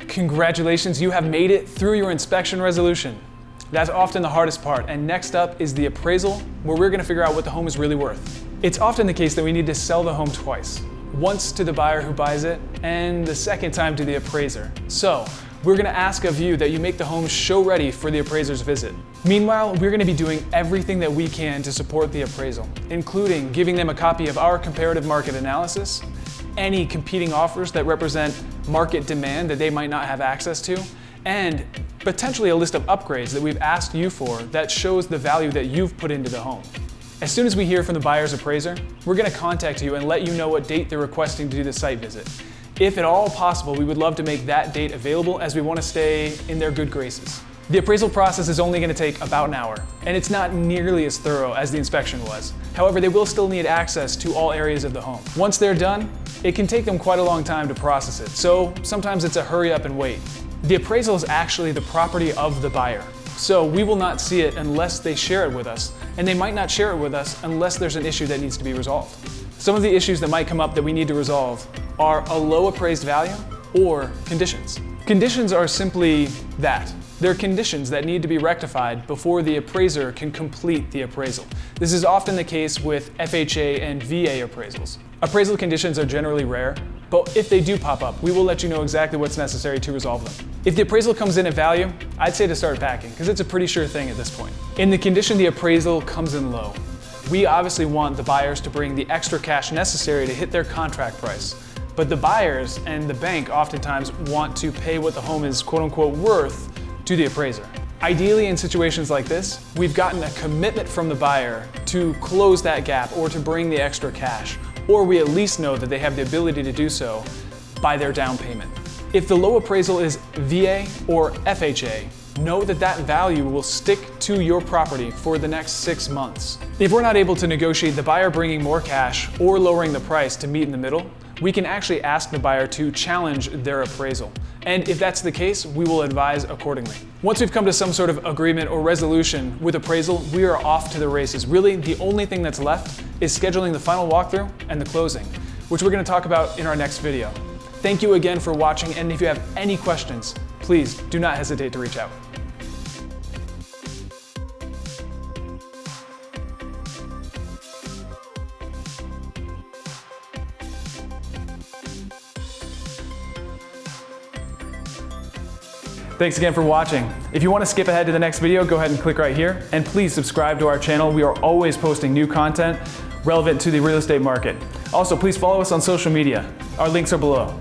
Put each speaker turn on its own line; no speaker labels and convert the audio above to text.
Congratulations, you have made it through your inspection resolution. That's often the hardest part, and next up is the appraisal, where we're gonna figure out what the home is really worth. It's often the case that we need to sell the home twice. Once to the buyer who buys it, and the second time to the appraiser. So, we're gonna ask of you that you make the home show ready for the appraiser's visit. Meanwhile, we're gonna be doing everything that we can to support the appraisal, including giving them a copy of our comparative market analysis, any competing offers that represent market demand that they might not have access to, and potentially a list of upgrades that we've asked you for that shows the value that you've put into the home. As soon as we hear from the buyer's appraiser, we're gonna contact you and let you know what date they're requesting to do the site visit. If at all possible, we would love to make that date available as we want to stay in their good graces. The appraisal process is only going to take about an hour, and it's not nearly as thorough as the inspection was. However, they will still need access to all areas of the home. Once they're done, it can take them quite a long time to process it, so sometimes it's a hurry up and wait. The appraisal is actually the property of the buyer, so we will not see it unless they share it with us, and they might not share it with us unless there's an issue that needs to be resolved. Some of the issues that might come up that we need to resolve are a low appraised value or conditions. Conditions are simply that. They're conditions that need to be rectified before the appraiser can complete the appraisal. This is often the case with FHA and VA appraisals. Appraisal conditions are generally rare, but if they do pop up, we will let you know exactly what's necessary to resolve them. If the appraisal comes in at value, I'd say to start packing, because it's a pretty sure thing at this point. In the condition the appraisal comes in low, we obviously want the buyers to bring the extra cash necessary to hit their contract price. But the buyers and the bank oftentimes want to pay what the home is quote unquote worth to the appraiser. Ideally, in situations like this, we've gotten a commitment from the buyer to close that gap or to bring the extra cash, or we at least know that they have the ability to do so by their down payment. If the low appraisal is VA or FHA, know that that value will stick to your property for the next 6 months. If we're not able to negotiate the buyer bringing more cash or lowering the price to meet in the middle, we can actually ask the buyer to challenge their appraisal. And if that's the case, we will advise accordingly. Once we've come to some sort of agreement or resolution with appraisal, we are off to the races. Really, the only thing that's left is scheduling the final walkthrough and the closing, which we're going to talk about in our next video. Thank you again for watching, and if you have any questions, please do not hesitate to reach out. Thanks again for watching. If you want to skip ahead to the next video, go ahead and click right here. And please subscribe to our channel. We are always posting new content relevant to the real estate market. Also, please follow us on social media. Our links are below.